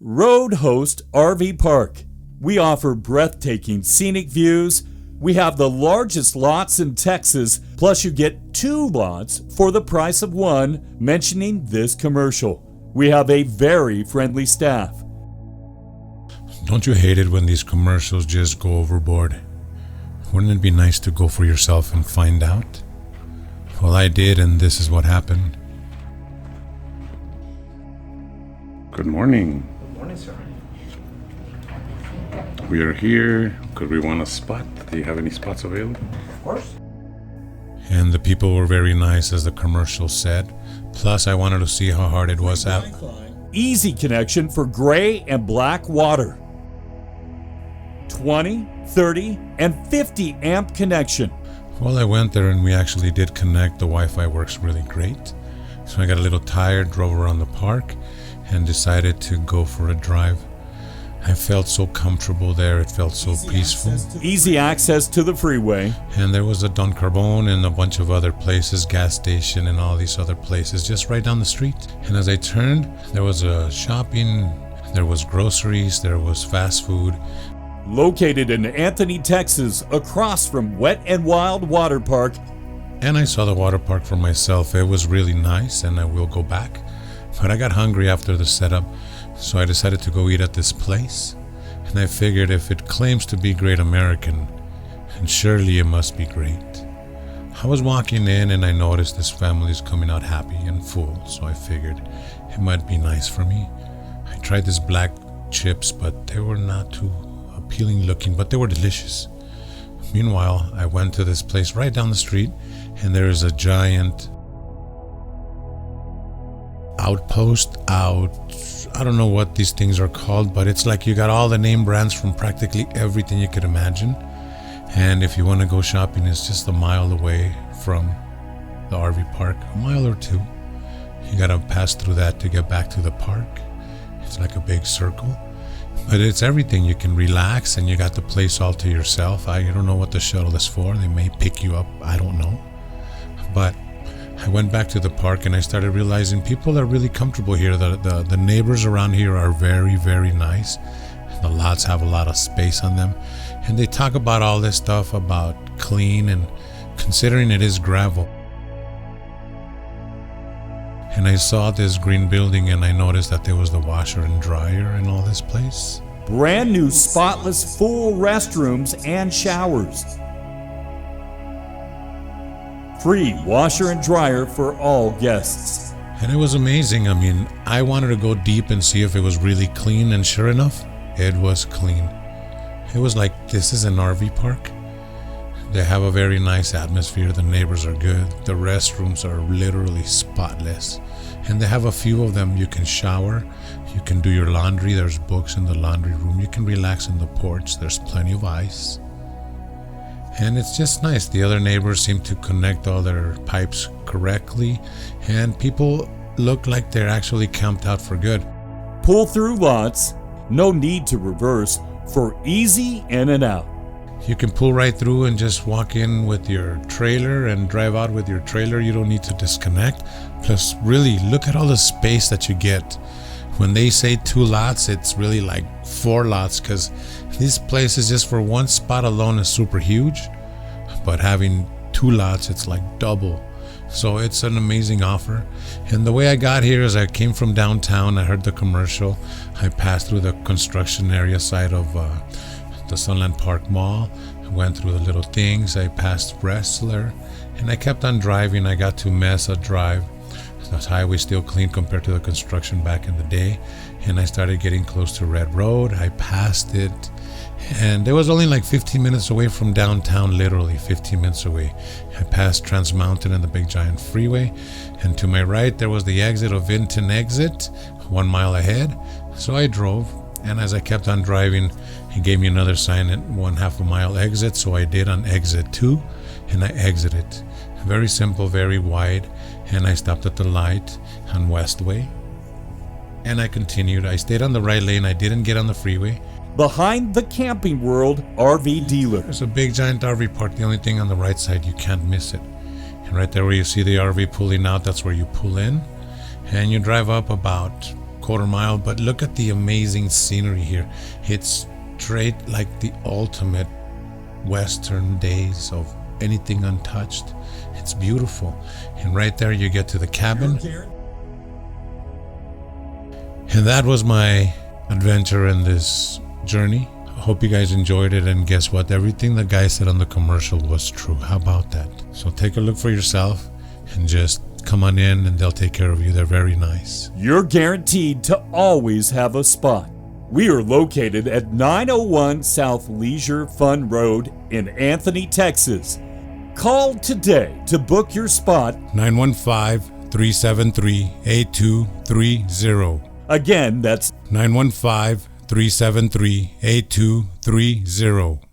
RoadHost RV Park. We offer breathtaking scenic views. We have the largest lots in Texas, plus you get 2 lots for the price of 1, mentioning this commercial. We have a very friendly staff. Don't you hate it when these commercials just go overboard? Wouldn't it be nice to go for yourself and find out? Well, I did, and this is what happened. Good morning. Good morning, sir. We are here. Could we want a spot? Do you have any spots available? Of course. And the people were very nice, as the commercial said. Plus, I wanted to see how hard it was out. Easy connection for gray and black water. 20, 30, and 50 amp connection. Well, I went there and we actually did connect. The Wi-Fi works really great. So I got a little tired, drove around the park, and decided to go for a drive. I felt so comfortable there. It felt so peaceful. Easy access to the freeway. And there was a Don Carbone and a bunch of other places, gas station and all these other places just right down the street. And as I turned, there was a shopping, there was groceries, there was fast food. Located in Anthony, Texas, across from Wet and Wild Water Park. And I saw the water park for myself. It was really nice and I will go back. But I got hungry after the setup, so I decided to go eat at this place. And I figured if it claims to be Great American, then surely it must be great. I was walking in and I noticed this family is coming out happy and full, so I figured it might be nice for me. I tried these black chips, but they were not too appealing looking, but they were delicious. Meanwhile, I went to this place right down the street, and there is a giant outpost I don't know what these things are called, but it's like you got all the name brands from practically everything you could imagine. And if you want to go shopping, it's just a mile away from the RV park, a mile or 2. You gotta pass through that to get back to the park. It's like a big circle, but it's everything. You can relax and you got the place all to yourself. I don't know what the shuttle is for. They may pick you up, I don't know. But I went back to the park and I started realizing people are really comfortable here. The neighbors around here are very, very nice. The lots have a lot of space on them. And they talk about all this stuff about clean, and considering it is gravel. And I saw this green building and I noticed that there was the washer and dryer in all this place. Brand new spotless full restrooms and showers. Free washer and dryer for all guests. And it was amazing. I mean, I wanted to go deep and see if it was really clean, and sure enough, it was clean. It was like, this is an RV park. They have a very nice atmosphere. The neighbors are good. The restrooms are literally spotless. And they have a few of them. You can shower. You can do your laundry. There's books in the laundry room. You can relax in the porch. There's plenty of ice. And it's just nice. The other neighbors seem to connect all their pipes correctly, and people look like they're actually camped out for good. Pull through lots, no need to reverse for easy in and out. You can pull right through and just walk in with your trailer and drive out with your trailer. You don't need to disconnect. Plus, really, look at all the space that you get. When they say 2 lots, it's really like 4 lots, because this place is just for 1 spot alone is super huge, but having 2 lots, it's like double. So it's an amazing offer. And the way I got here is I came from downtown. I heard the commercial. I passed through the construction area side of the Sunland Park Mall. I went through the little things. I passed Wrestler, and I kept on driving. I got to Mesa Drive. The highway still clean compared to the construction back in the day, and I started getting close to Red Road. I passed it, and it was only like 15 minutes away from downtown, literally 15 minutes away. I passed Trans Mountain and the big giant freeway, and to my right there was the exit of Vinton Exit, 1 mile ahead. So I drove, and as I kept on driving, he gave me another sign at 1/2 a mile exit, so I did on exit 2, and I exited. Very simple, very wide. And I stopped at the light on Westway, and I continued. I stayed on the right lane. I didn't get on the freeway. Behind the Camping World RV dealer. There's a big giant RV park. The only thing on the right side, you can't miss it. And right there where you see the RV pulling out, that's where you pull in. And you drive up about quarter mile, but look at the amazing scenery here. It's straight like the ultimate Western days of anything untouched. It's beautiful. And right there you get to the cabin. And that was my adventure in this journey. I hope you guys enjoyed it, and guess what? Everything the guy said on the commercial was true. How about that? So take a look for yourself and just come on in and they'll take care of you. They're very nice. You're guaranteed to always have a spot. We are located at 901 South Leisure Fun Road in Anthony, Texas. Call today to book your spot. 915-373-8230. Again, that's 915-373-8230.